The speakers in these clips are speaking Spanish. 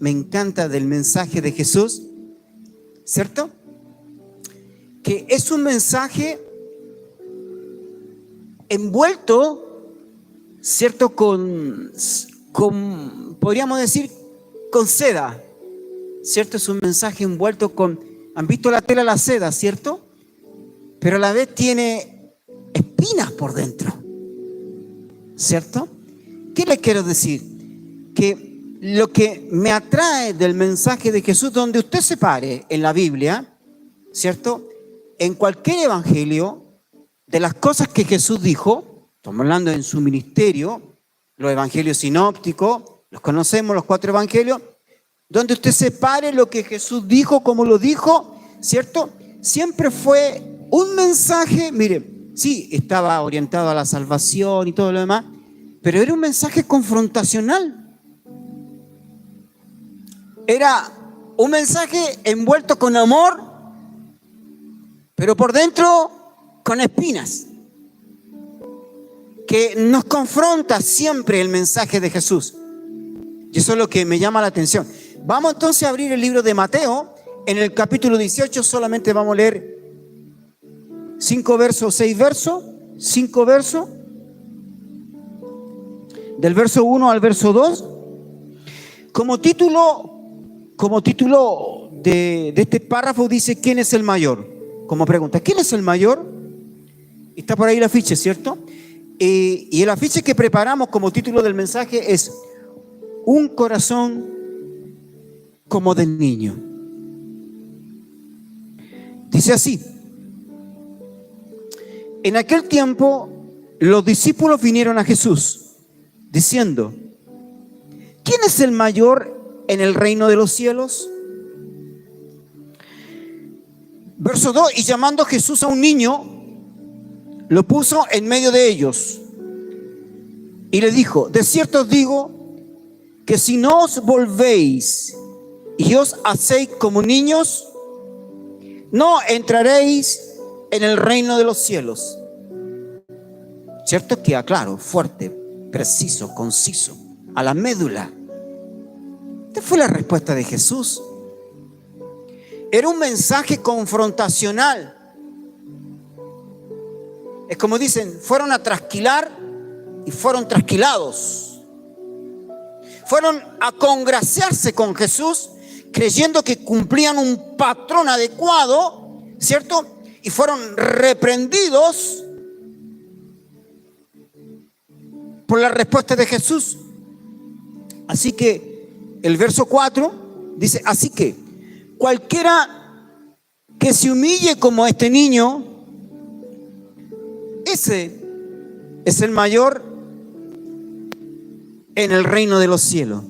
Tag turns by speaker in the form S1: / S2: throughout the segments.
S1: me encanta del mensaje de Jesús, ¿cierto? Que es un mensaje envuelto, ¿cierto? Con podríamos decir, con seda, ¿cierto? Es un mensaje envuelto con, ¿han visto la tela de la seda, cierto? Pero a la vez tiene espinas por dentro, ¿cierto? ¿Qué les quiero decir? Que lo que me atrae del mensaje de Jesús, donde usted se pare en la Biblia, ¿cierto? En cualquier evangelio, de las cosas que Jesús dijo, estamos hablando en su ministerio, los evangelios sinópticos, los conocemos, los 4 evangelios, donde usted se pare lo que Jesús dijo, como lo dijo, ¿cierto? Siempre fue un mensaje, mire, sí, estaba orientado a la salvación y todo lo demás, pero era un mensaje confrontacional. Era un mensaje envuelto con amor, pero por dentro con espinas, que nos confronta siempre el mensaje de Jesús. Y eso es lo que me llama la atención. Vamos entonces a abrir el libro de Mateo. En el capítulo 18 solamente vamos a leer 5 versos, 6 versos, 5 versos, del verso 1 al verso 2. Como título de este párrafo dice: ¿quién es el mayor? Como pregunta, ¿quién es el mayor? Está por ahí el afiche, ¿cierto? Y el afiche que preparamos como título del mensaje es: un corazón como de niño. Dice así: en aquel tiempo los discípulos vinieron a Jesús diciendo: ¿quién es el mayor en el reino de los cielos? Verso 2: y llamando Jesús a un niño, lo puso en medio de ellos y le dijo: de cierto os digo que si no os volvéis y os hacéis como niños, no entraréis en el reino de los cielos. ¿Cierto? Queda claro, fuerte, preciso, conciso, a la médula. Esta fue la respuesta de Jesús. Era un mensaje confrontacional. Es como dicen, fueron a trasquilar y fueron trasquilados. Fueron a congraciarse con Jesús creyendo que cumplían un patrón adecuado, ¿cierto? Y fueron reprendidos por la respuesta de Jesús. Así que el verso 4 dice: así que cualquiera que se humille como este niño, ese es el mayor en el reino de los cielos.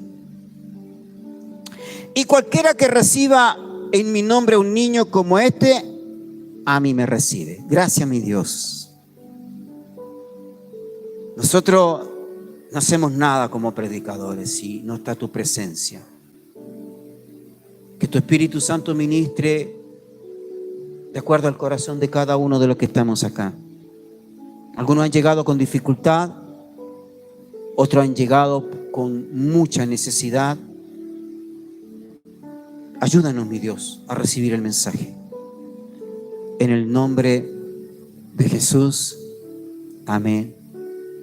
S1: Y cualquiera que reciba en mi nombre un niño como este, a mí me recibe. Gracias, mi Dios. Nosotros no hacemos nada como predicadores si no está tu presencia. Que tu Espíritu Santo ministre de acuerdo al corazón de cada uno de los que estamos acá. Algunos han llegado con dificultad, otros han llegado con mucha necesidad. Ayúdanos, mi Dios, a recibir el mensaje. En el nombre de Jesús, amén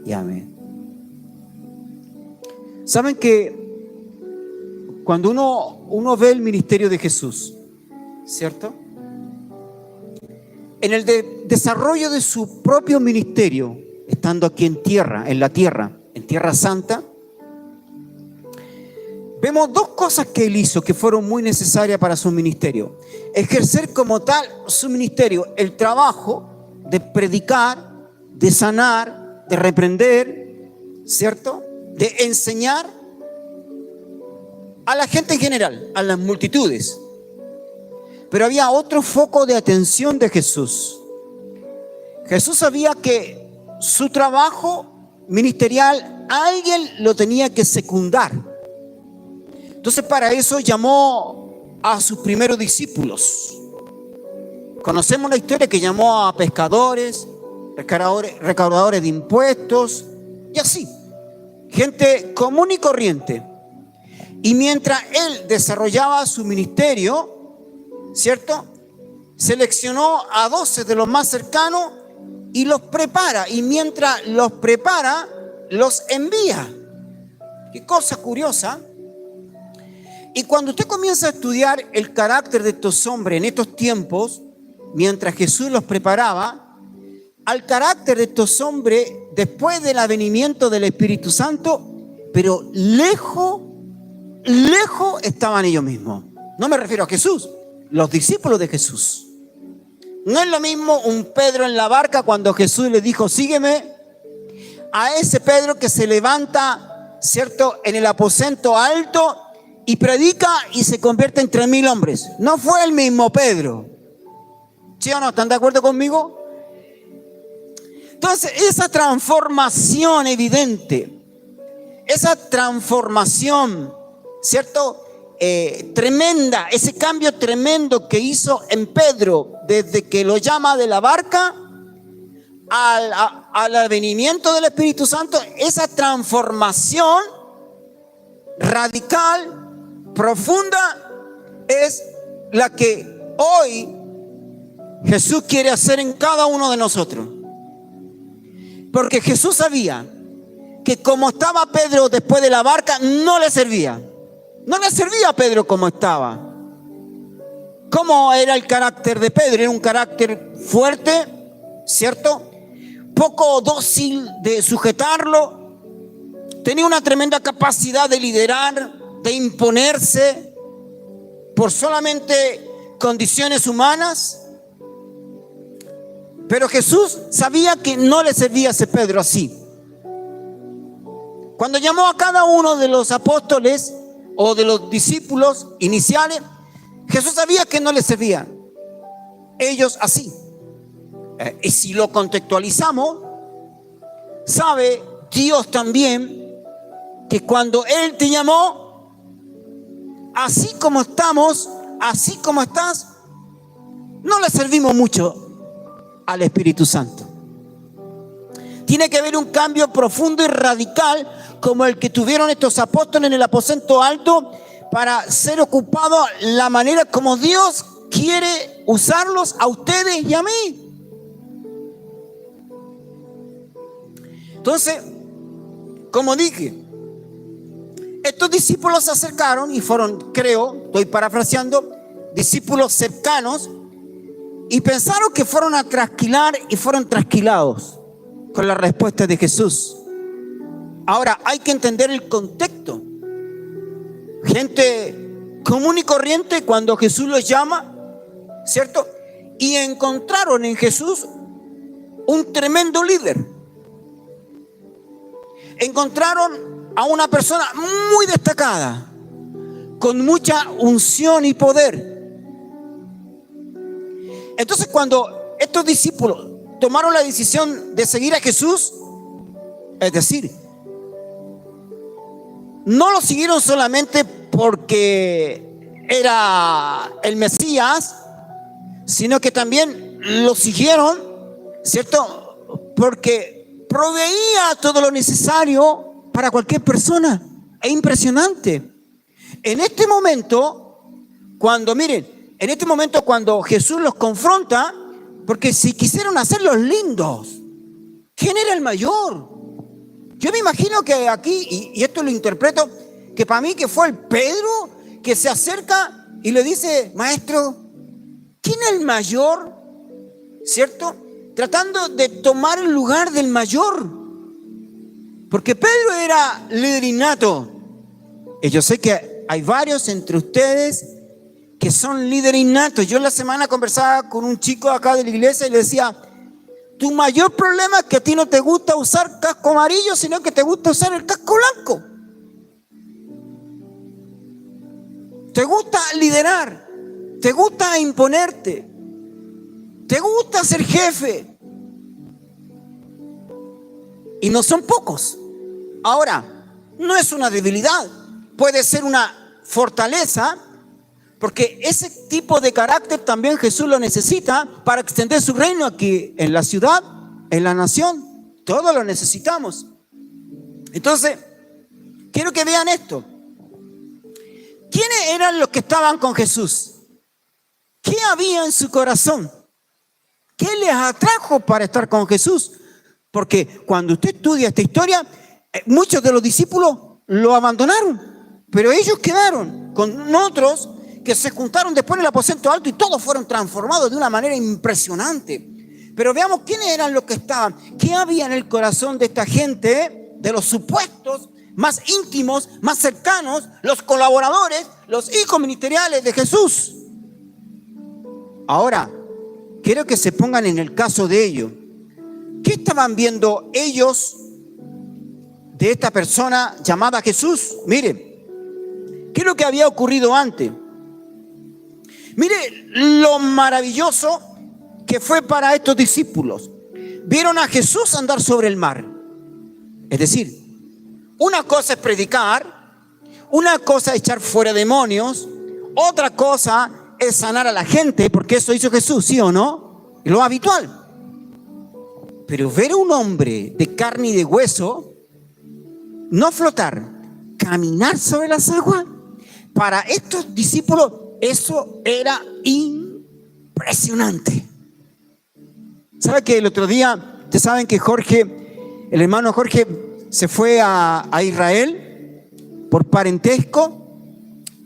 S1: y amén. ¿Saben que cuando uno ve el ministerio de Jesús, ¿cierto? En el desarrollo de su propio ministerio, estando aquí en la tierra, en Tierra Santa, vemos 2 cosas que él hizo que fueron muy necesarias para su ministerio. Ejercer como tal su ministerio, el trabajo de predicar, de sanar, de reprender, ¿cierto? De enseñar a la gente en general, a las multitudes. Pero había otro foco de atención de Jesús. Jesús sabía que su trabajo ministerial alguien lo tenía que secundar. Entonces para eso llamó a sus primeros discípulos. Conocemos la historia que llamó a pescadores, recaudadores de impuestos y así, gente común y corriente. Y mientras él desarrollaba su ministerio, ¿cierto? Seleccionó a 12 de los más cercanos y los prepara. Y mientras los prepara, los envía. Qué cosa curiosa. Y cuando usted comienza a estudiar el carácter de estos hombres en estos tiempos, mientras Jesús los preparaba, al carácter de estos hombres después del avenimiento del Espíritu Santo, pero lejos estaban ellos mismos. No me refiero a Jesús, los discípulos de Jesús. No es lo mismo un Pedro en la barca cuando Jesús le dijo, sígueme, a ese Pedro que se levanta, ¿cierto?, en el aposento alto y predica y se convierte en 3.000 hombres. No fue el mismo Pedro. ¿Sí o no? ¿Están de acuerdo conmigo? Entonces, esa transformación evidente, esa transformación, ¿cierto?, tremenda, ese cambio tremendo que hizo en Pedro desde que lo llama de la barca al advenimiento del Espíritu Santo, esa transformación radical, profunda, es la que hoy Jesús quiere hacer en cada uno de nosotros. Porque Jesús sabía que como estaba Pedro después de la barca, no le servía. No le servía a Pedro como estaba. ¿Cómo era el carácter de Pedro? Era un carácter fuerte, ¿cierto? Poco dócil de sujetarlo. Tenía una tremenda capacidad de liderar, de imponerse por solamente condiciones humanas. Pero Jesús sabía que no le servía a ese Pedro así. Cuando llamó a cada uno de los apóstoles o de los discípulos iniciales, Jesús sabía que no les servían ellos así. Y si lo contextualizamos, sabe Dios también que cuando Él te llamó, así como estamos, así como estás, no le servimos mucho al Espíritu Santo. Tiene que haber un cambio profundo y radical como el que tuvieron estos apóstoles en el aposento alto para ser ocupados la manera como Dios quiere usarlos a ustedes y a mí. Entonces, como dije, estos discípulos se acercaron y fueron, creo, estoy parafraseando, discípulos cercanos, y pensaron que fueron a trasquilar y fueron trasquilados con la respuesta de Jesús. Ahora, hay que entender el contexto. Gente común y corriente, cuando Jesús los llama, ¿cierto? Y encontraron en Jesús un tremendo líder. Encontraron a una persona muy destacada, con mucha unción y poder. Entonces, cuando estos discípulos tomaron la decisión de seguir a Jesús, es decir, no lo siguieron solamente porque era el Mesías, sino que también lo siguieron, ¿cierto?, porque proveía todo lo necesario para cualquier persona. Es impresionante. En este momento, cuando Jesús los confronta, porque si quisieron hacerlos lindos, ¿quién era el mayor? Yo me imagino que aquí, y esto lo interpreto, que para mí que fue el Pedro que se acerca y le dice, maestro, ¿quién es el mayor? ¿Cierto? Tratando de tomar el lugar del mayor. Porque Pedro era líder innato. Y yo sé que hay varios entre ustedes que son líderes innatos. Yo en la semana conversaba con un chico acá de la iglesia y le decía, tu mayor problema es que a ti no te gusta usar casco amarillo, sino que te gusta usar el casco blanco. Te gusta liderar, te gusta imponerte, te gusta ser jefe. Y no son pocos. Ahora, no es una debilidad, puede ser una fortaleza, porque ese tipo de carácter también Jesús lo necesita para extender su reino aquí en la ciudad, en la nación. Todos lo necesitamos. Entonces, quiero que vean esto. ¿quiénes eran los que estaban con Jesús? ¿Qué había en su corazón? ¿Qué les atrajo para estar con Jesús? Porque cuando usted estudia esta historia, muchos de los discípulos lo abandonaron, pero ellos quedaron con otros que se juntaron después en el aposento alto y todos fueron transformados de una manera impresionante. Pero veamos quiénes eran los que estaban, qué había en el corazón de esta gente, de los supuestos más íntimos, más cercanos, los colaboradores, los hijos ministeriales de Jesús. Ahora, quiero que se pongan en el caso de ellos. ¿Qué estaban viendo ellos de esta persona llamada Jesús? Mire, ¿qué es lo que había ocurrido antes? Mire lo maravilloso que fue para estos discípulos. Vieron a Jesús andar sobre el mar. Es decir, una cosa es predicar, una cosa es echar fuera demonios, otra cosa es sanar a la gente, porque eso hizo Jesús, ¿sí o no? Lo habitual. Pero ver a un hombre de carne y de hueso, no flotar, caminar sobre las aguas, para estos discípulos eso era impresionante. ¿Sabe que el otro día, ustedes saben que Jorge, el hermano Jorge, se fue a Israel por parentesco,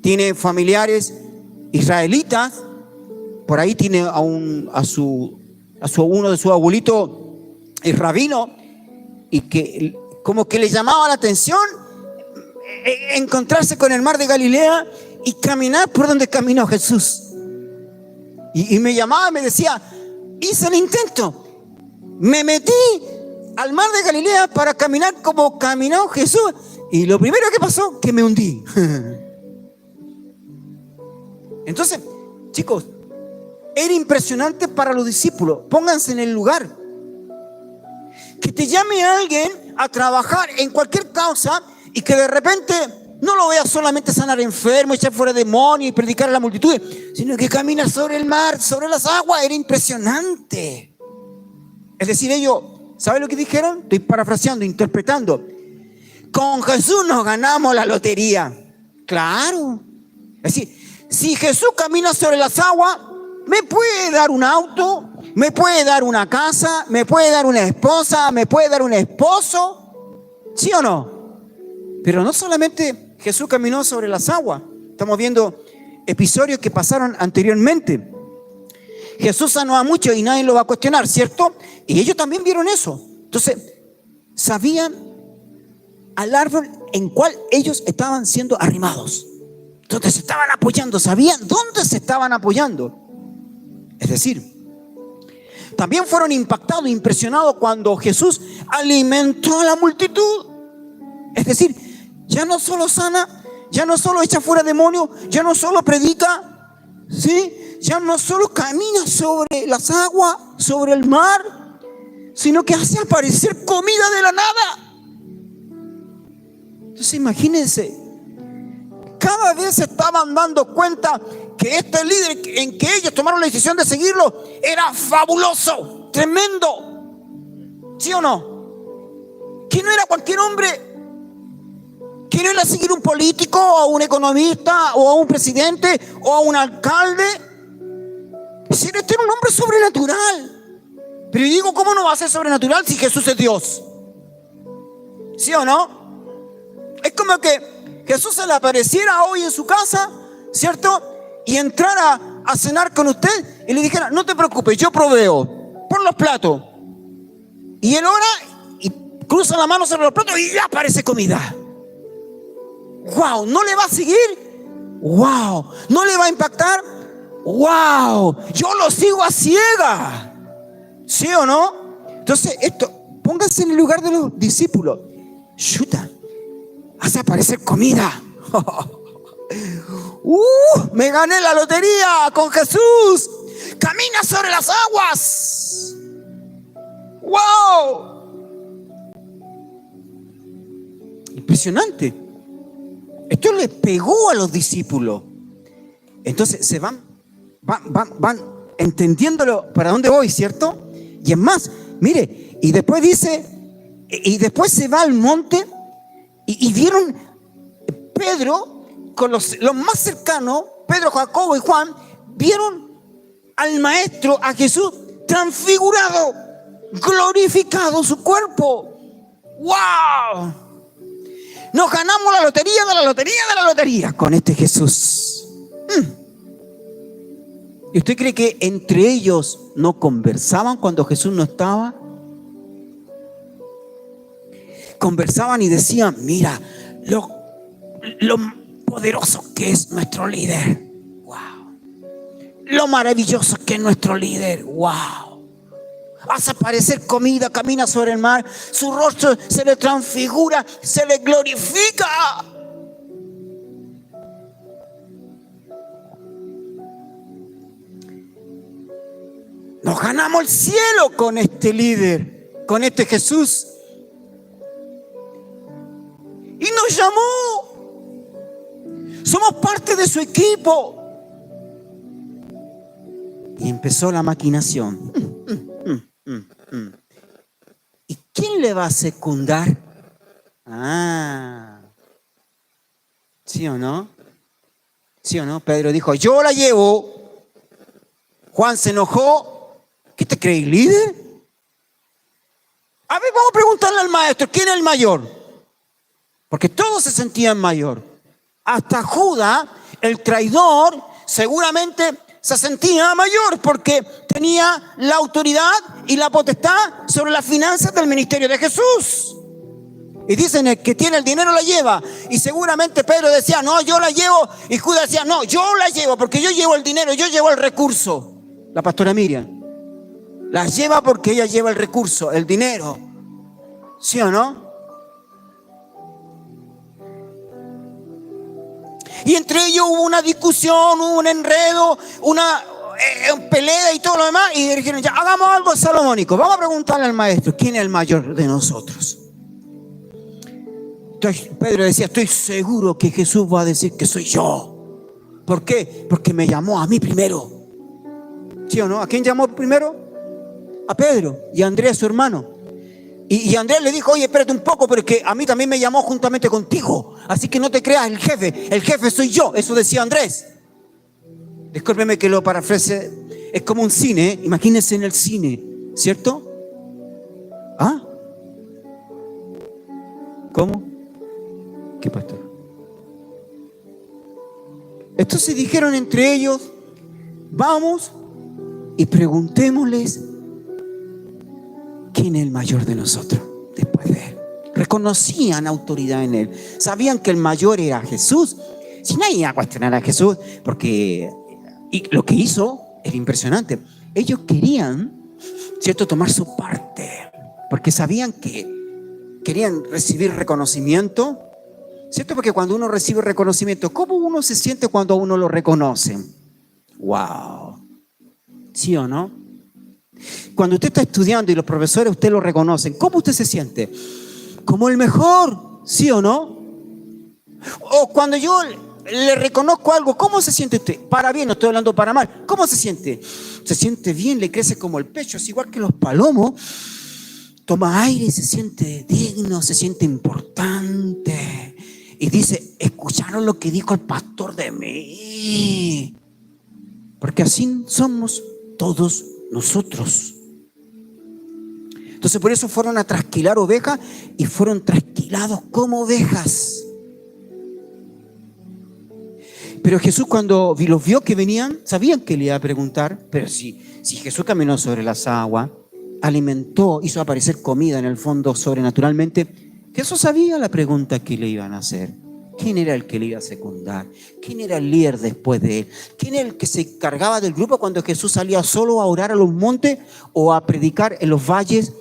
S1: tiene familiares israelitas, por ahí tiene a uno de sus abuelitos, el rabino, y que como que le llamaba la atención encontrarse con el mar de Galilea y caminar por donde caminó Jesús. Y me llamaba y me decía, hice el intento, me metí al mar de Galilea para caminar como caminó Jesús, y lo primero que pasó, que me hundí. Entonces, chicos, era impresionante para los discípulos. Pónganse en el lugar. Que te llame alguien a trabajar en cualquier causa y que de repente no lo veas solamente sanar enfermos, echar fuera demonios y predicar a la multitud, sino que camina sobre el mar, sobre las aguas. Era impresionante. Es decir, ellos, ¿saben lo que dijeron? Estoy parafraseando, interpretando. Con Jesús nos ganamos la lotería. Claro. Es decir, si Jesús camina sobre las aguas, me puede dar un auto, me puede dar una casa, me puede dar una esposa, me puede dar un esposo. ¿Sí o no? Pero no solamente Jesús caminó sobre las aguas. Estamos viendo episodios que pasaron anteriormente. Jesús sanó a muchos y nadie lo va a cuestionar, ¿cierto? Y ellos también vieron eso. Entonces, sabían al árbol en cual ellos estaban siendo arrimados, donde se estaban apoyando, sabían dónde se estaban apoyando. Es decir, también fueron impactados, impresionados cuando Jesús alimentó a la multitud. Es decir, ya no solo sana, ya no solo echa fuera demonios, ya no solo predica, ¿sí? Ya no solo camina sobre las aguas, sobre el mar, sino que hace aparecer comida de la nada. Entonces imagínense, cada vez se estaban dando cuenta que este líder en que ellos tomaron la decisión de seguirlo era fabuloso, tremendo. ¿Sí o no? Que no era cualquier hombre, que no era seguir un político o un economista o a un presidente o a un alcalde. Sino este era un hombre sobrenatural. Pero yo digo, ¿cómo no va a ser sobrenatural si Jesús es Dios? ¿Sí o no? Es como que Jesús se le apareciera hoy en su casa, ¿cierto? Y entrara a cenar con usted y le dijera, no te preocupes, yo proveo, pon los platos. Y él ora y cruza la mano sobre los platos y ya aparece comida. ¡Wow! ¿No le va a seguir? ¡Wow! ¿No le va a impactar? ¡Wow! Yo lo sigo a ciega. ¿Sí o no? Entonces, esto, pónganse en el lugar de los discípulos. Chuta, hace aparecer comida. Me gané la lotería con Jesús. Camina sobre las aguas. ¡Wow! Impresionante. Esto le pegó a los discípulos. Entonces se van entendiéndolo para dónde voy, ¿cierto? Y es más, mire, y después dice, y después se va al monte y vieron Pedro con los más cercanos, Pedro, Jacobo y Juan, vieron al Maestro, a Jesús, transfigurado, glorificado su cuerpo. ¡Wow! Nos ganamos la lotería de la lotería de la lotería con este Jesús. ¿Y usted cree que entre ellos no conversaban cuando Jesús no estaba? Conversaban y decían, mira, lo poderoso que es nuestro líder. ¡Wow! Lo maravilloso que es nuestro líder. ¡Wow! Hace aparecer comida, camina sobre el mar, su rostro se le transfigura, se le glorifica. Nos ganamos el cielo con este líder, con este Jesús. Y nos llamó. Somos parte de su equipo. Y empezó la maquinación. ¿Y quién le va a secundar? ¿Sí o no? ¿Sí o no? Pedro dijo, yo la llevo. Juan se enojó. ¿Qué te crees, líder? A ver, vamos a preguntarle al maestro, ¿quién es el mayor? Porque todos se sentían mayor. Hasta Judas, el traidor, seguramente se sentía mayor porque tenía la autoridad y la potestad sobre las finanzas del ministerio de Jesús. Y dicen, el que tiene el dinero la lleva. Y seguramente Pedro decía, no, yo la llevo. Y Judas decía, no, yo la llevo porque yo llevo el dinero, yo llevo el recurso. La pastora Miriam la lleva porque ella lleva el recurso, el dinero. ¿Sí o no? Y entre ellos hubo una discusión, hubo un enredo, una pelea y todo lo demás. Y dijeron, ya, hagamos algo salomónico. Vamos a preguntarle al maestro, ¿quién es el mayor de nosotros? Entonces, Pedro decía, estoy seguro que Jesús va a decir que soy yo. ¿Por qué? Porque me llamó a mí primero. ¿Sí o no? ¿A quién llamó primero? A Pedro y a Andrés, su hermano. Y Andrés le dijo, oye, espérate un poco, pero es que a mí también me llamó juntamente contigo. Así que no te creas el jefe soy yo. Eso decía Andrés. Discúlpeme que lo parafrase. Es como un cine, ¿eh? Imagínense en el cine, ¿cierto? ¿Ah? ¿Cómo? ¿Qué pastor? Entonces dijeron entre ellos, vamos y preguntémosles quién es el mayor de nosotros después de él. Reconocían autoridad en él. Sabían que el mayor era Jesús. Si nadie iba a cuestionar a Jesús, porque y lo que hizo era impresionante. Ellos querían, ¿cierto?, tomar su parte, porque sabían que querían recibir reconocimiento, ¿cierto? Porque cuando uno recibe reconocimiento, ¿cómo uno se siente cuando a uno lo reconocen? ¡Wow! ¿Sí o no? Cuando usted está estudiando y los profesores usted lo reconocen, ¿cómo usted se siente? Como el mejor, ¿sí o no? O cuando yo le reconozco algo, ¿cómo se siente usted? Para bien, no estoy hablando para mal. ¿Cómo se siente? Se siente bien, le crece como el pecho, es igual que los palomos. Toma aire y se siente digno, se siente importante. Y dice, ¿escucharon lo que dijo el pastor de mí? Porque así somos todos nosotros. Entonces por eso fueron a trasquilar ovejas y fueron trasquilados como ovejas. Pero Jesús, cuando los vio que venían, sabían que le iba a preguntar. Pero si Jesús caminó sobre las aguas, alimentó, hizo aparecer comida en el fondo sobrenaturalmente, Jesús sabía la pregunta que le iban a hacer. ¿Quién era el que le iba a secundar? ¿Quién era el líder después de él? ¿Quién era el que se encargaba del grupo cuando Jesús salía solo a orar a los montes o a predicar en los valles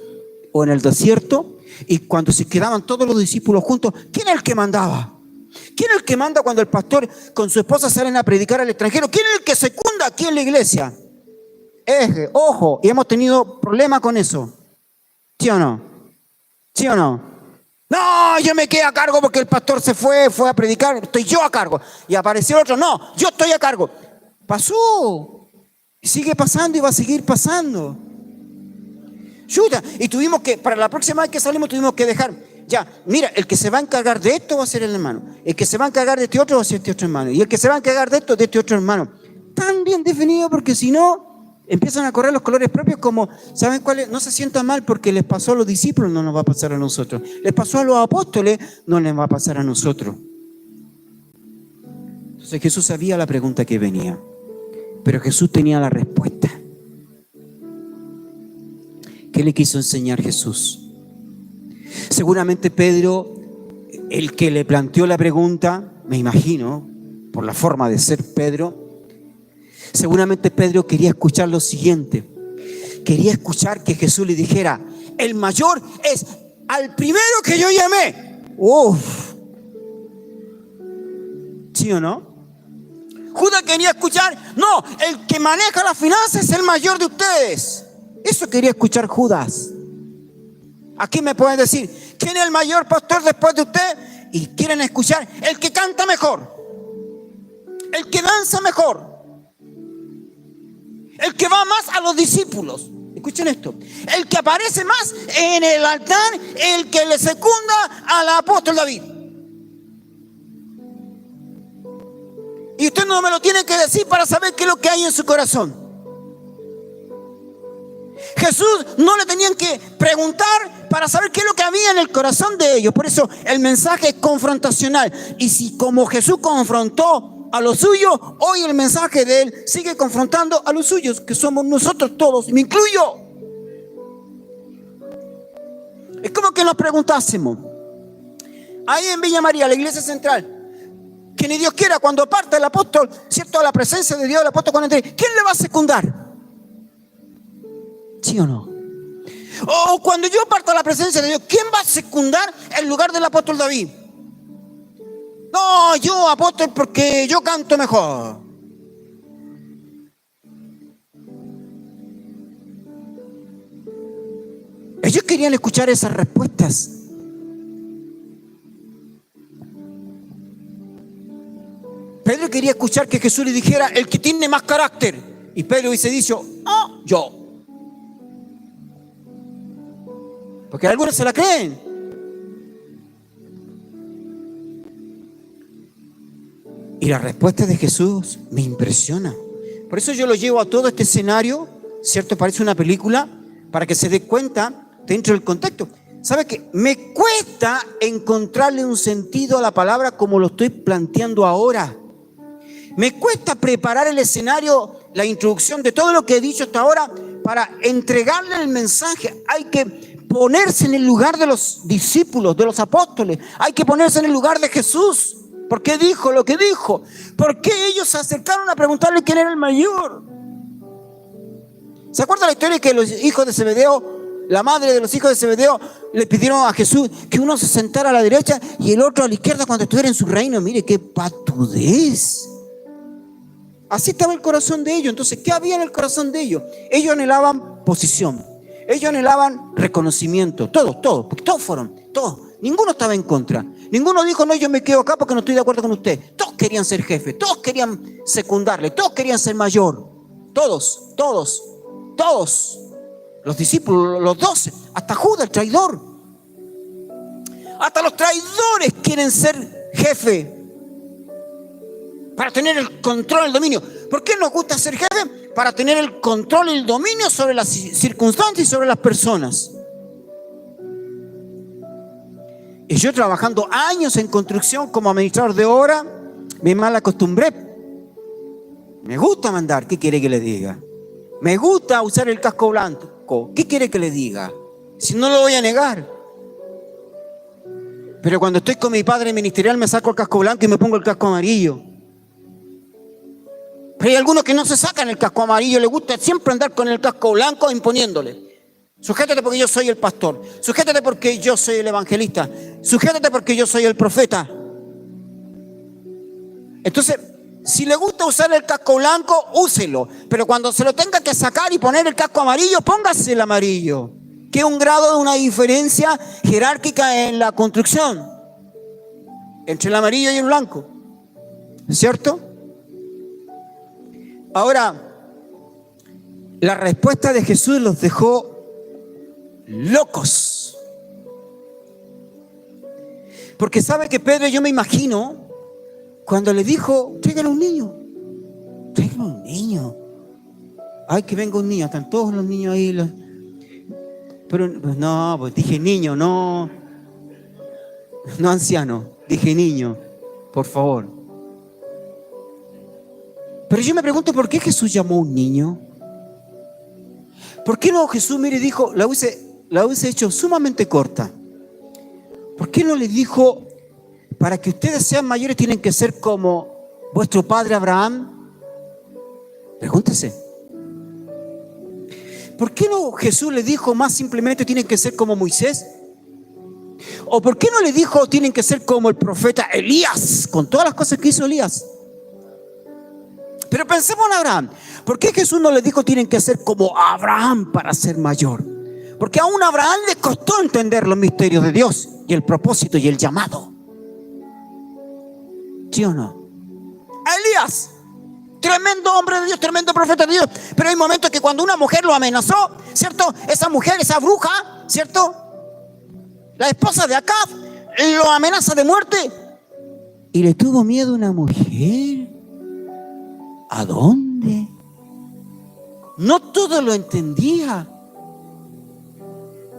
S1: o en el desierto? Y cuando se quedaban todos los discípulos juntos, ¿quién era el que mandaba? ¿Quién es el que manda cuando el pastor con su esposa salen a predicar al extranjero? ¿Quién es el que secunda aquí en la iglesia? Ojo, y hemos tenido problemas con eso. ¿Sí o no? ¿Sí o no? No, yo me quedé a cargo porque el pastor se fue a predicar, estoy yo a cargo. Y apareció el otro, no, yo estoy a cargo. Pasó, sigue pasando y va a seguir pasando. Chuta, y tuvimos que, para la próxima vez que salimos, tuvimos que dejar Ya, mira, el que se va a encargar de esto va a ser el hermano. El que se va a encargar de este otro va a ser este otro hermano. Y el que se va a encargar de esto, de este otro hermano. Tan bien definido, porque si no, empiezan a correr los colores propios como, ¿saben cuáles? No se sientan mal porque les pasó a los discípulos, no nos va a pasar a nosotros. Les pasó a los apóstoles, no les va a pasar a nosotros. Entonces Jesús sabía la pregunta que venía, pero Jesús tenía la respuesta. ¿Qué le quiso enseñar Jesús? Seguramente Pedro, el que le planteó la pregunta, me imagino, por la forma de ser Pedro, seguramente Pedro quería escuchar lo siguiente. Quería escuchar que Jesús le dijera, el mayor es al primero que yo llamé. Uf. ¿Sí o no? Judas quería escuchar, no, el que maneja las finanzas es el mayor de ustedes. Eso quería escuchar Judas. Aquí me pueden decir, ¿quién es el mayor pastor después de usted? Y quieren escuchar el que canta mejor, el que danza mejor, el que va más a los discípulos. Escuchen esto, el que aparece más en el altar, el que le secunda al apóstol David. Y usted no me lo tiene que decir para saber qué es lo que hay en su corazón. Jesús no le tenían que preguntar para saber qué es lo que había en el corazón de ellos. Por eso el mensaje es confrontacional. Y si como Jesús confrontó a los suyos, hoy el mensaje de Él sigue confrontando a los suyos, que somos nosotros todos, y me incluyo. Es como que nos preguntásemos, ahí en Villa María, la iglesia central, que ni Dios quiera, cuando parte el apóstol, ¿cierto? A la presencia de Dios, el apóstol cuando entre, ¿quién le va a secundar? ¿Sí o no? O cuando yo parto a la presencia de Dios, ¿quién va a secundar el lugar del apóstol David? No, yo apóstol porque yo canto mejor. Ellos querían escuchar esas respuestas. Pedro quería escuchar que Jesús le dijera, el que tiene más carácter. Y Pedro hubiese dicho, yo. Porque algunos se la creen. Y la respuesta de Jesús me impresiona. Por eso yo lo llevo a todo este escenario, ¿cierto? Parece una película, para que se dé cuenta dentro del contexto. ¿Sabe qué? Me cuesta encontrarle un sentido a la palabra como lo estoy planteando ahora. Me cuesta preparar el escenario, la introducción de todo lo que he dicho hasta ahora para entregarle el mensaje. Hay que ponerse en el lugar de los discípulos, de los apóstoles. Hay que ponerse en el lugar de Jesús. ¿Por qué dijo lo que dijo? ¿Por qué ellos se acercaron a preguntarle quién era el mayor? ¿Se acuerda la historia que los hijos de Zebedeo, la madre de los hijos de Zebedeo, le pidieron a Jesús que uno se sentara a la derecha y el otro a la izquierda cuando estuviera en su reino? Mire qué patudez. Así estaba el corazón de ellos. Entonces, ¿qué había en el corazón de ellos? Ellos anhelaban posición. Ellos anhelaban reconocimiento. Todos, porque todos fueron, todos. Ninguno estaba en contra. Ninguno dijo, no, yo me quedo acá porque no estoy de acuerdo con usted. Todos querían ser jefe, todos querían secundarle, todos querían ser mayor. Todos. Los discípulos, los 12, hasta Judas, el traidor. Hasta los traidores quieren ser jefe para tener el control, el dominio. ¿Por qué nos gusta ser jefe? Para tener el control y el dominio sobre las circunstancias y sobre las personas. Y yo trabajando años en construcción como administrador de obra, me mal acostumbré. Me gusta mandar, ¿qué quiere que le diga? Me gusta usar el casco blanco, ¿qué quiere que le diga? Si no lo voy a negar. Pero cuando estoy con mi padre ministerial me saco el casco blanco y me pongo el casco amarillo. Pero hay algunos que no se sacan el casco amarillo, les gusta siempre andar con el casco blanco imponiéndole. Sujétate porque yo soy el pastor, sujétate porque yo soy el evangelista, sujétate porque yo soy el profeta. Entonces, si le gusta usar el casco blanco, úselo, pero cuando se lo tenga que sacar y poner el casco amarillo, póngase el amarillo, que es un grado de una diferencia jerárquica en la construcción entre el amarillo y el blanco, ¿cierto? Ahora, la respuesta de Jesús los dejó locos. Porque sabe que Pedro, yo me imagino, cuando le dijo, tráigale un niño. Tráigale un niño. Ay, que venga un niño. Están todos los niños ahí. Pero no, pues dije niño, no anciano. Dije niño, por favor. Pero yo me pregunto, ¿por qué Jesús llamó a un niño? ¿Por qué no Jesús, mire, dijo, la hubiese hecho sumamente corta? ¿Por qué no le dijo, para que ustedes sean mayores tienen que ser como vuestro padre Abraham? Pregúntese. ¿Por qué no Jesús le dijo más simplemente tienen que ser como Moisés? ¿O por qué no le dijo tienen que ser como el profeta Elías, con todas las cosas que hizo Elías? Pero pensemos en Abraham. ¿Por qué Jesús no le dijo tienen que ser como Abraham para ser mayor? Porque aún a Abraham le costó entender los misterios de Dios y el propósito y el llamado. ¿Sí o no? A Elías, tremendo hombre de Dios, tremendo profeta de Dios. Pero hay momentos que cuando una mujer lo amenazó, ¿cierto? Esa mujer, esa bruja, ¿cierto? La esposa de Acab lo amenaza de muerte. Y le tuvo miedo una mujer. ¿A dónde? No todo lo entendía.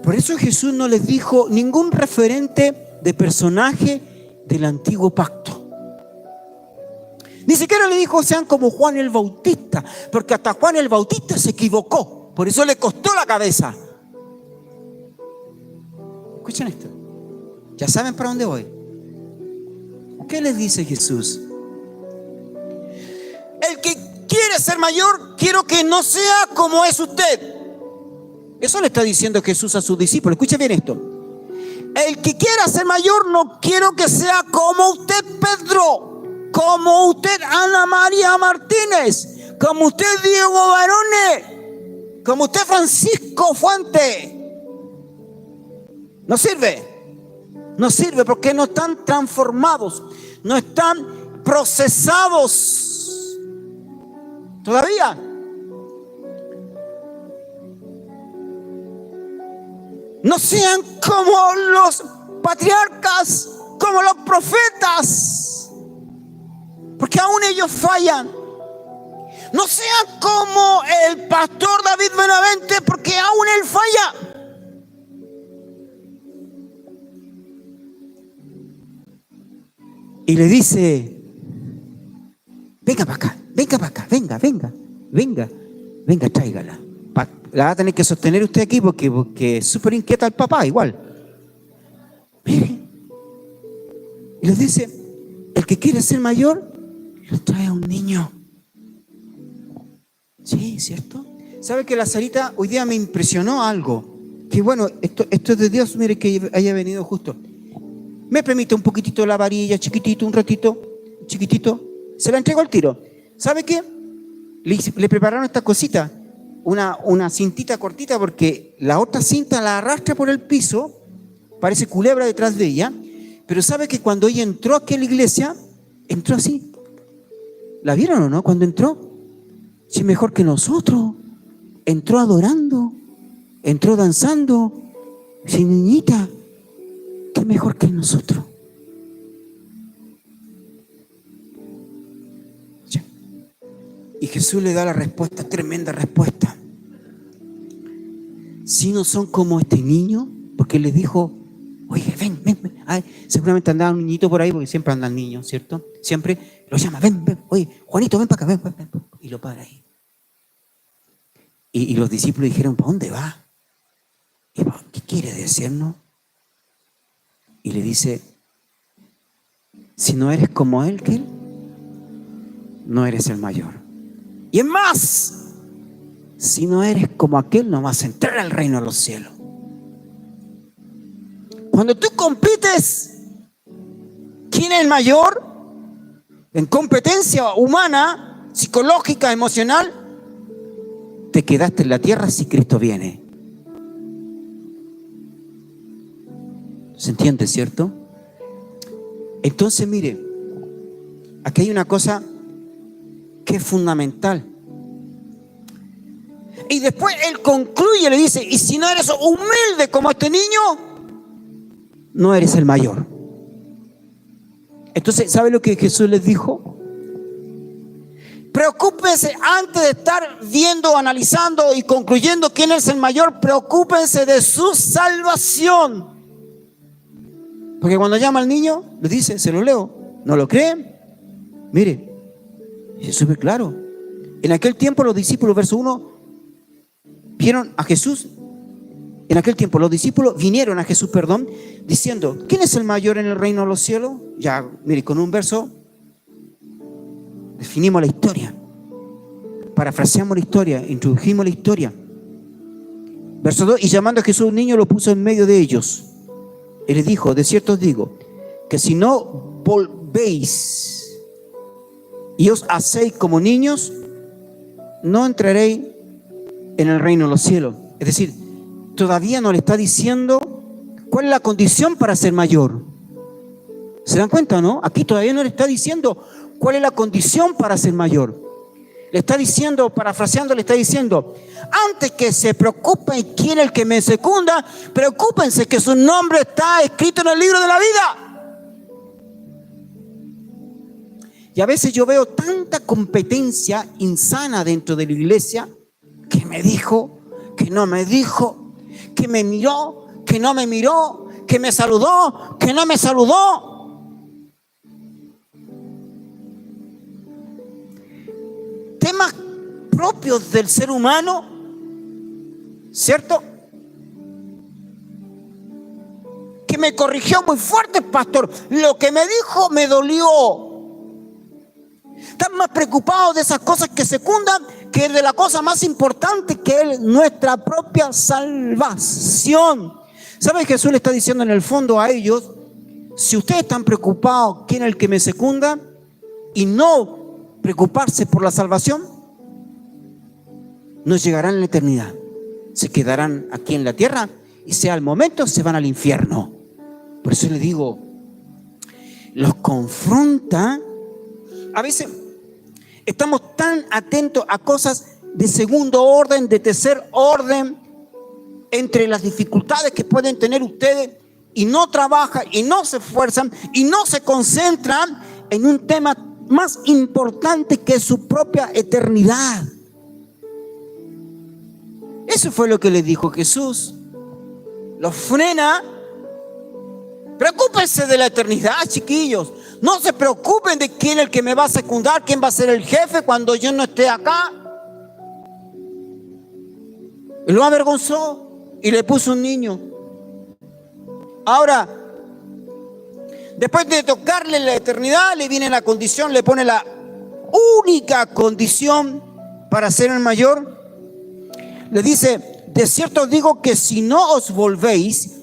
S1: Por eso Jesús no les dijo ningún referente de personaje del antiguo pacto. Ni siquiera le dijo sean como Juan el Bautista, porque hasta Juan el Bautista se equivocó. Por eso le costó la cabeza. Escuchen esto. Ya saben para dónde voy. ¿Qué les dice Jesús? El que quiere ser mayor, quiero que no sea como es usted. Eso le está diciendo Jesús a sus discípulos. Escuche bien esto. El que quiera ser mayor, no quiero que sea como usted, Pedro, como usted, Ana María Martínez, como usted, Diego Barone, como usted, Francisco Fuente. No sirve. No sirve porque no están transformados, no están procesados todavía. No sean como los patriarcas, como los profetas, porque aún ellos fallan. No sean como el pastor David Benavente, porque aún él falla. Y le dice, venga para acá, venga, tráigala. La va a tener que sostener usted aquí porque es súper inquieta el papá, igual. Mire. Y les dice, el que quiere ser mayor, le trae a un niño. Sí, ¿cierto? ¿Sabe que la Sarita hoy día me impresionó algo? Que bueno, esto es de Dios, mire que haya venido justo. Me permite un poquitito la varilla, chiquitito, un ratito, chiquitito. Se la entrego al tiro. ¿Sabe qué? Le prepararon esta cosita, una cintita cortita, porque la otra cinta la arrastra por el piso, parece culebra detrás de ella. Pero ¿sabe que cuando ella entró aquí a la iglesia, entró así? ¿La vieron o no cuando entró? Sí, mejor que nosotros. Entró adorando, entró danzando, sin niñita. ¿Qué mejor que nosotros? Y Jesús le da la respuesta, tremenda respuesta. Si no son como este niño, porque él les dijo, oye, ven. Ay, seguramente andaba un niñito por ahí, porque siempre andan niños, ¿cierto? Siempre lo llama, ven, oye, Juanito, ven para acá, ven. Y lo para ahí. Y los discípulos dijeron, ¿para dónde va? Y ¿qué quiere decirnos? Y le dice, si no eres como él, que él, no eres el mayor. Y es más, si no eres como aquel, no vas a entrar al reino de los cielos. Cuando tú compites, ¿quién es el mayor? En competencia humana, psicológica, emocional, te quedaste en la tierra si Cristo viene. ¿Se entiende, cierto? Entonces, mire, aquí hay una cosa que es fundamental. Y después él concluye, le dice, y si no eres humilde como este niño, no eres el mayor. Entonces, ¿sabe lo que Jesús les dijo? Preocúpense antes de estar viendo, analizando y concluyendo quién es el mayor. Preocúpense de su salvación. Porque cuando llama al niño, le dice, se lo leo. ¿No lo creen? Mire, es súper claro. En aquel tiempo los discípulos, verso 1, vieron a Jesús. En aquel tiempo los discípulos vinieron a Jesús, diciendo, ¿quién es el mayor en el reino de los cielos? Ya, mire, con un verso definimos la historia, parafraseamos la historia, introdujimos la historia. Verso 2, y llamando a Jesús un niño, lo puso en medio de ellos. Él les dijo, de cierto os digo, que si no volvéis y os hacéis como niños, no entraréis en el reino de los cielos. Es decir, todavía no le está diciendo cuál es la condición para ser mayor. ¿Se dan cuenta, no? Aquí todavía no le está diciendo cuál es la condición para ser mayor. Le está diciendo, parafraseando, le está diciendo, antes que se preocupen quién es el que me secunda, preocúpense que su nombre está escrito en el libro de la vida. Y a veces yo veo tanta competencia insana dentro de la iglesia, que me dijo, que no me dijo, que me miró, que no me miró, que me saludó, que no me saludó. Temas propios del ser humano, ¿cierto? Que me corrigió muy fuerte, pastor. Lo que me dijo me dolió. Están más preocupados de esas cosas que secundan que de la cosa más importante, que es nuestra propia salvación. ¿Sabe? Jesús le está diciendo en el fondo a ellos, si ustedes están preocupados quién es el que me secunda y no preocuparse por la salvación, no llegarán a la eternidad. Se quedarán aquí en la tierra y sea el momento se van al infierno. Por eso les digo, los confronta. A veces estamos tan atentos a cosas de segundo orden, de tercer orden, entre las dificultades que pueden tener ustedes, y no trabajan y no se esfuerzan y no se concentran en un tema más importante que su propia eternidad. Eso fue lo que le dijo Jesús. Los frena. Preocúpense de la eternidad, chiquillos. No se preocupen de quién es el que me va a secundar, quién va a ser el jefe cuando yo no esté acá. Y lo avergonzó y le puso un niño. Ahora, después de tocarle la eternidad, le viene la condición, le pone la única condición para ser el mayor. Le dice, de cierto os digo que si no os volvéis,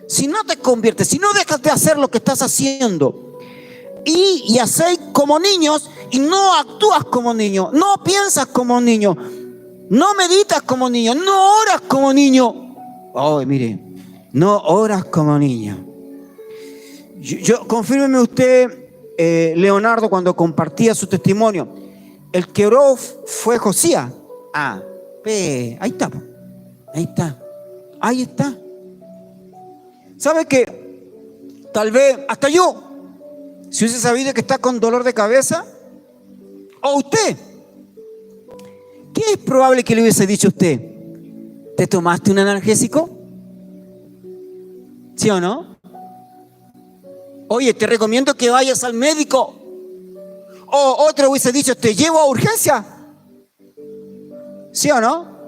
S1: si no te conviertes, si no dejas de hacer lo que estás haciendo y hacéis como niños y no actúas como niño, no piensas como niño, no meditas como niño, no oras como niño. Oh, mire, no oras como niño. Confírmeme usted, Leonardo, cuando compartía su testimonio, el que oró fue Josías. Ahí está, ahí está. ¿Sabe que tal vez hasta yo, si hubiese sabido que está con dolor de cabeza, o usted, ¿qué es probable que le hubiese dicho a usted? ¿Te tomaste un analgésico? ¿Sí o no? Oye, te recomiendo que vayas al médico. O otro hubiese dicho, te llevo a urgencia. ¿Sí o no?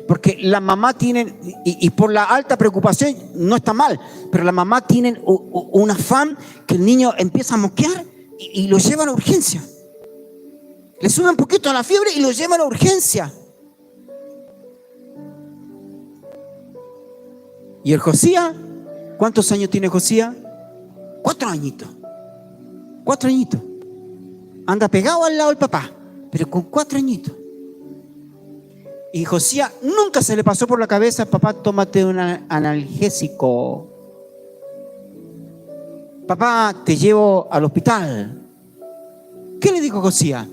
S1: Porque la mamá tienen, y por la alta preocupación no está mal, pero la mamá tienen un afán que el niño empieza a mosquear y lo llevan a urgencia. Le sube un poquito la fiebre y lo llevan a urgencia. ¿Y el Josías? ¿Cuántos años tiene Josías? 4 añitos. 4 añitos. Anda pegado al lado del papá, pero con 4 añitos. Y Josías nunca se le pasó por la cabeza, papá, tómate un analgésico. Papá, te llevo al hospital. ¿Qué le dijo Josías?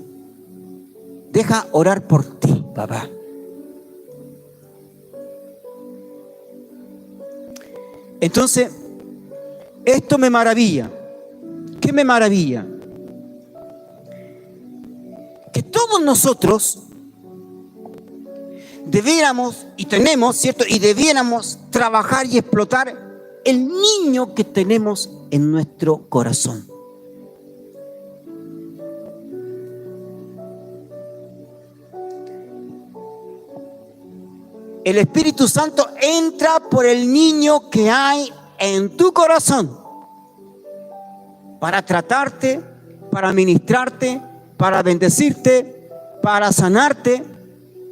S1: Deja orar por ti, papá. Entonces, esto me maravilla. qué me maravilla? Que todos nosotros debiéramos y tenemos, ¿cierto? Y debiéramos trabajar y explotar el niño que tenemos en nuestro corazón. El Espíritu Santo entra por el niño que hay en tu corazón para tratarte, para ministrarte, para bendecirte, para sanarte,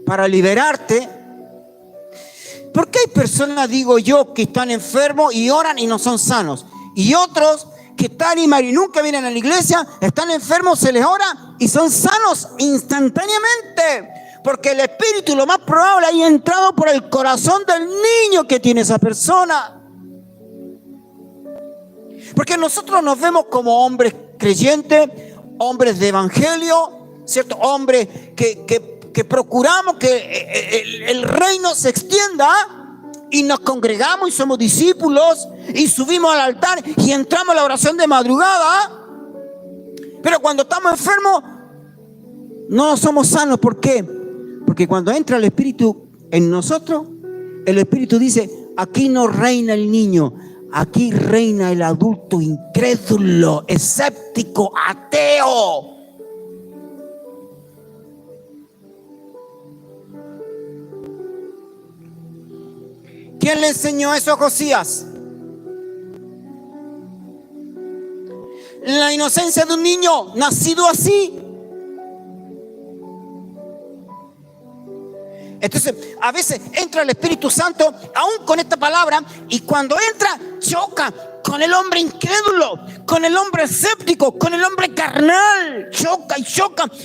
S1: para liberarte. Porque hay personas, digo yo, que están enfermos y oran y no son sanos. Y otros que están y nunca vienen a la iglesia, están enfermos, se les ora y son sanos instantáneamente. Porque el Espíritu, lo más probable, haya entrado por el corazón del niño que tiene esa persona. Porque nosotros nos vemos como hombres creyentes, hombres de evangelio, ¿cierto? Hombres que procuramos que el reino se extienda y nos congregamos y somos discípulos y subimos al altar y entramos a la oración de madrugada. Pero cuando estamos enfermos no somos sanos. ¿Por qué? Porque cuando entra el Espíritu en nosotros, el Espíritu dice: aquí no reina el niño, aquí reina el adulto incrédulo, escéptico, ateo. ¿Quién le enseñó eso a Josías? La inocencia de un niño nacido así. Entonces, a veces entra el Espíritu Santo, aún con esta palabra, y cuando entra, choca con el hombre incrédulo, con el hombre escéptico, con el hombre carnal. Choca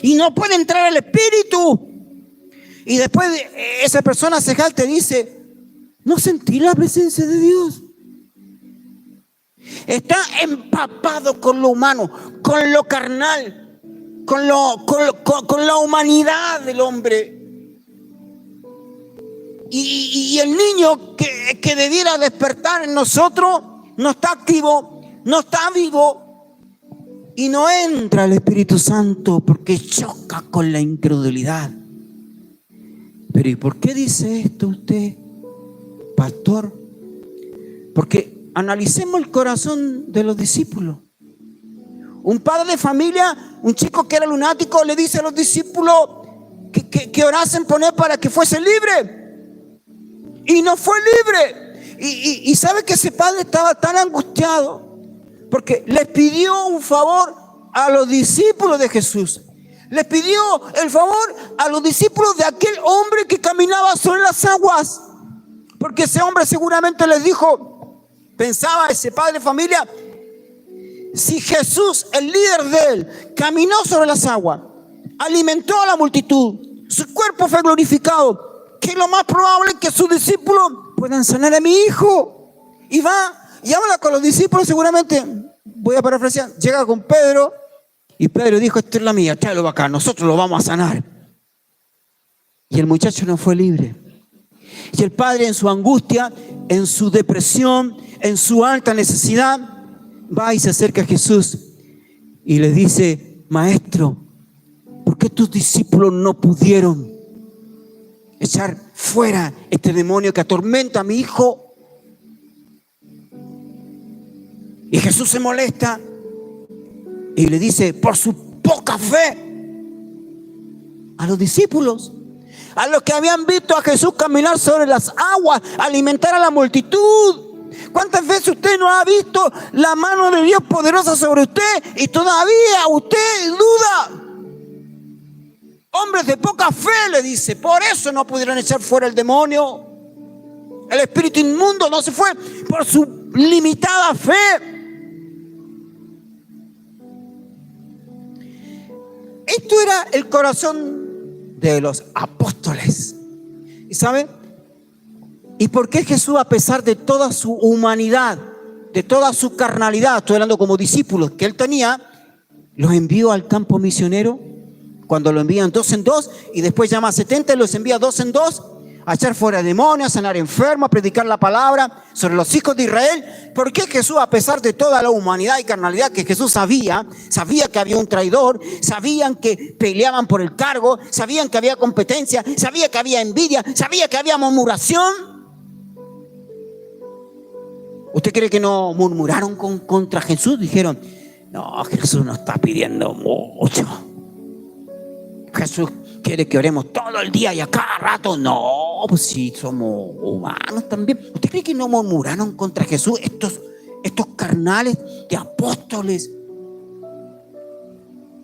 S1: y no puede entrar el Espíritu. Y después esa persona se jalta y dice: no sentí la presencia de Dios. Está empapado con lo humano, con lo carnal, con la humanidad del hombre. Y el niño que debiera despertar en nosotros no está activo, no está vivo y no entra el Espíritu Santo porque choca con la incredulidad. Pero ¿y por qué dice esto usted, pastor? Porque analicemos el corazón de los discípulos. Un padre de familia, un chico que era lunático, le dice a los discípulos que orasen por él para que fuese libre. Y no fue libre. Y sabe que ese padre estaba tan angustiado porque les pidió un favor a los discípulos de Jesús. Les pidió el favor a los discípulos de aquel hombre que caminaba sobre las aguas. Porque ese hombre seguramente les dijo, pensaba ese padre de familia: si Jesús, el líder de él, caminó sobre las aguas, alimentó a la multitud, su cuerpo fue glorificado, que lo más probable es que sus discípulos puedan sanar a mi hijo. Y va y habla con los discípulos, seguramente, voy a parafrasear, llega con Pedro y Pedro dijo: esta es la mía, tráelo acá, nosotros lo vamos a sanar. Y el muchacho no fue libre. Y el padre, en su angustia, en su depresión, en su alta necesidad, va y se acerca a Jesús y le dice: maestro, ¿por qué tus discípulos no pudieron echar fuera este demonio que atormenta a mi hijo? Y Jesús se molesta y le dice: por su poca fe. A los discípulos, a los que habían visto a Jesús caminar sobre las aguas, alimentar a la multitud. ¿Cuántas veces usted no ha visto la mano de Dios poderosa sobre usted y todavía usted duda? Hombres de poca fe, le dice, por eso no pudieron echar fuera el demonio. El espíritu inmundo no se fue por su limitada fe. Esto era el corazón de los apóstoles. ¿Y saben? ¿Y por qué Jesús, a pesar de toda su humanidad, de toda su carnalidad, estoy hablando como discípulos que él tenía, los envió al campo misionero? Cuando lo envían 2 en 2 y después llama a 70 y los envía 2 en 2 a echar fuera demonios, a sanar enfermos, a predicar la palabra sobre los hijos de Israel. ¿Por qué Jesús, a pesar de toda la humanidad y carnalidad que Jesús sabía que había un traidor, sabían que peleaban por el cargo, sabían que había competencia, sabía que había envidia, sabía que había murmuración? ¿Usted cree que no murmuraron contra Jesús? Dijeron, no, Jesús nos está pidiendo mucho. Jesús quiere que oremos todo el día y a cada rato. No, pues sí, somos humanos también. ¿Usted cree que no murmuraron contra Jesús estos carnales de apóstoles?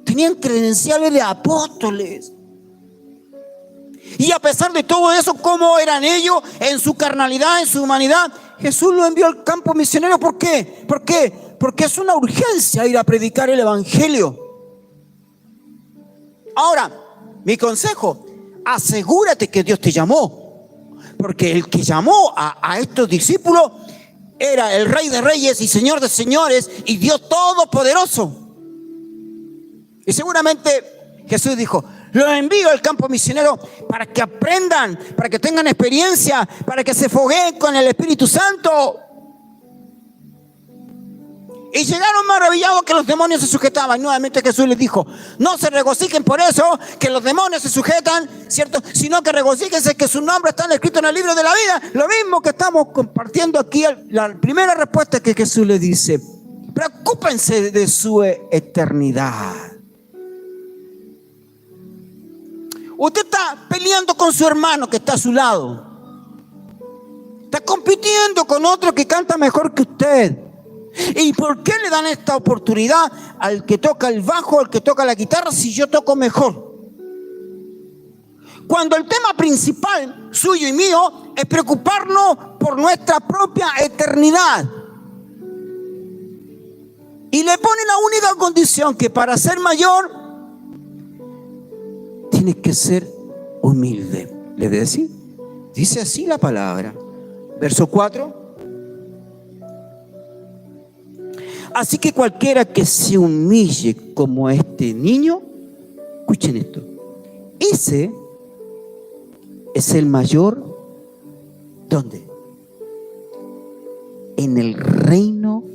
S1: Tenían credenciales de apóstoles. Y a pesar de todo eso, ¿cómo eran ellos en su carnalidad, en su humanidad? Jesús los envió al campo misionero. ¿Por qué? Porque es una urgencia ir a predicar el evangelio. Ahora, mi consejo, asegúrate que Dios te llamó, porque el que llamó a estos discípulos era el Rey de Reyes y Señor de Señores y Dios Todopoderoso. Y seguramente Jesús dijo, los envío al campo misionero para que aprendan, para que tengan experiencia, para que se fogueen con el Espíritu Santo. Y llegaron maravillados que los demonios se sujetaban. Nuevamente Jesús les dijo, no se regocijen por eso, que los demonios se sujetan, ¿cierto? Sino que regocíjense que su nombre está escrito en el libro de la vida. Lo mismo que estamos compartiendo aquí, la primera respuesta que Jesús les dice. Preocúpense de su eternidad. Usted está peleando con su hermano que está a su lado. Está compitiendo con otro que canta mejor que usted. ¿Y por qué le dan esta oportunidad al que toca el bajo, al que toca la guitarra, si yo toco mejor? Cuando el tema principal suyo y mío es preocuparnos por nuestra propia eternidad. Y le pone la única condición que para ser mayor tienes que ser humilde. ¿Le decís? Dice así la palabra. Verso 4. Así que cualquiera que se humille como este niño, escuchen esto, ese es el mayor, ¿dónde? En el reino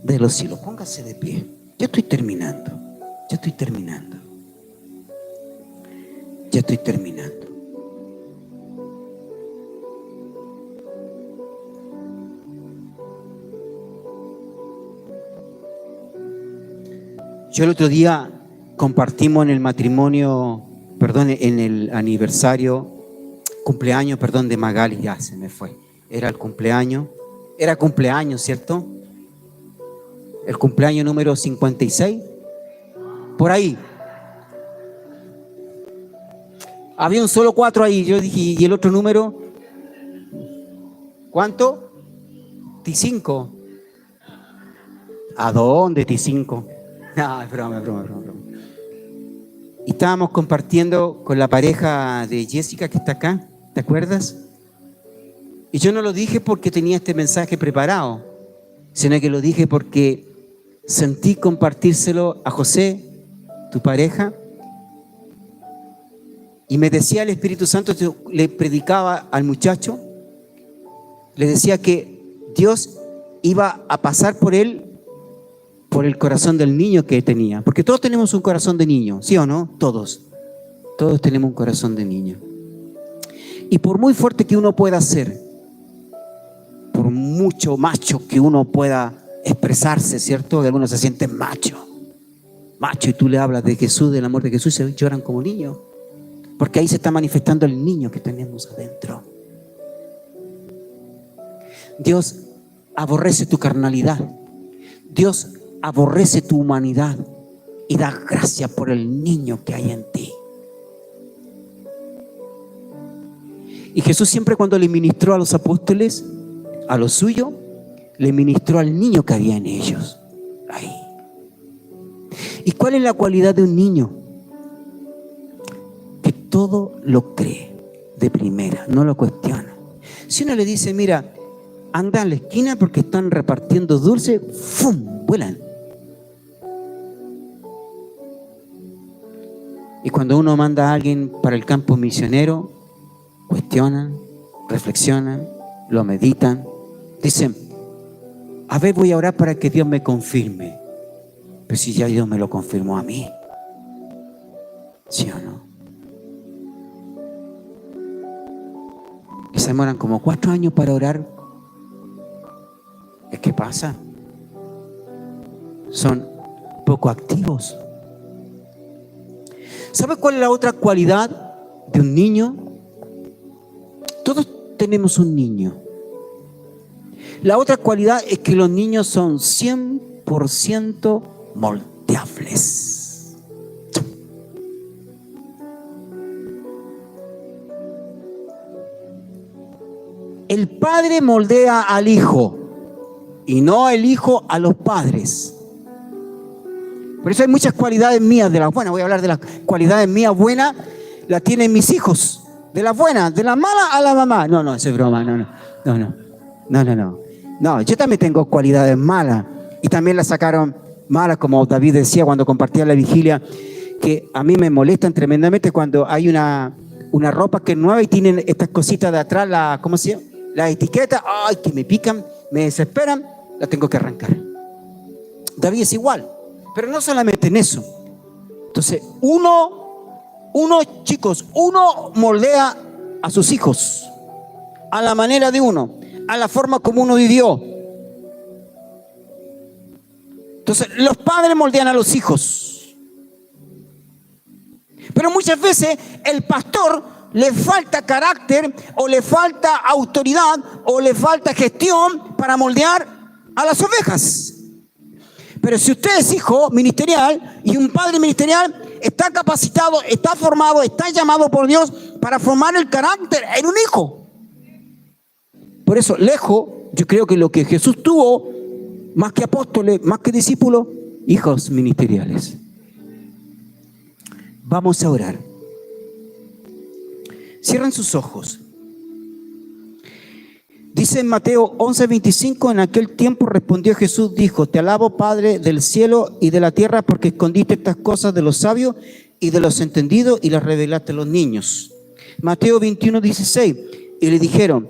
S1: de los cielos. Póngase de pie. Ya estoy terminando. Yo el otro día compartimos en el matrimonio, en el cumpleaños de Magali, ya se me fue. Era cumpleaños, ¿cierto? El cumpleaños número 56, por ahí. Había un solo 4 ahí, yo dije, ¿y el otro número? ¿Cuánto? T5. ¿A dónde T5? No, es broma. Y estábamos compartiendo con la pareja de Jessica que está acá, ¿te acuerdas? Y yo no lo dije porque tenía este mensaje preparado, sino que lo dije porque sentí compartírselo a José, tu pareja, y me decía el Espíritu Santo, le predicaba al muchacho, le decía que Dios iba a pasar por él, por el corazón del niño que tenía, porque todos tenemos un corazón de niño, ¿sí o no? Todos tenemos un corazón de niño. Y por muy fuerte que uno pueda ser, por mucho macho que uno pueda expresarse, ¿cierto? Que algunos se sienten macho, y tú le hablas de Jesús, del amor de Jesús, y se lloran como niños, porque ahí se está manifestando el niño que tenemos adentro. Dios aborrece tu carnalidad, Dios aborrece tu humanidad y da gracias por el niño que hay en ti. Y Jesús siempre, cuando le ministró a los apóstoles, a lo suyo, le ministró al niño que había en ellos. Ahí. ¿Y cuál es la cualidad de un niño? Que todo lo cree de primera, no lo cuestiona. Si uno le dice, mira, anda a la esquina porque están repartiendo dulces, ¡fum!, vuelan. Y cuando uno manda a alguien para el campo misionero, cuestionan, reflexionan, lo meditan, dicen, a ver, voy a orar para que Dios me confirme. Pero si ya Dios me lo confirmó a mí, ¿sí o no? Y se demoran como 4 años para orar. ¿Qué pasa? Son poco activos. ¿Sabe cuál es la otra cualidad de un niño? Todos tenemos un niño. La otra cualidad es que los niños son 100% moldeables. El padre moldea al hijo y no el hijo a los padres. Por eso hay muchas cualidades mías de las buenas. Voy a hablar de las cualidades mías buenas. Las tienen mis hijos. De las buenas, de las malas a la mamá. No, eso es broma. No, yo también tengo cualidades malas. Y también las sacaron malas, como David decía cuando compartía la vigilia, que a mí me molestan tremendamente cuando hay una ropa que es nueva y tienen estas cositas de atrás, ¿cómo se llama? Las etiquetas, ay, que me pican, me desesperan, la tengo que arrancar. David es igual, pero no solamente en eso. Entonces, chicos, uno moldea a sus hijos a la manera de uno, a la forma como uno vivió. Entonces, los padres moldean a los hijos. Pero muchas veces el pastor le falta carácter, o le falta autoridad, o le falta gestión para moldear a las ovejas. Pero si usted es hijo ministerial y un padre ministerial, está capacitado, está formado, está llamado por Dios para formar el carácter en un hijo. Por eso, lejos, yo creo que lo que Jesús tuvo, más que apóstoles, más que discípulos, hijos ministeriales. Vamos a orar. Cierren sus ojos. Dice en Mateo 11:25, en aquel tiempo respondió Jesús, dijo, te alabo, Padre del cielo y de la tierra, porque escondiste estas cosas de los sabios y de los entendidos y las revelaste a los niños. Mateo 21:16, y le dijeron,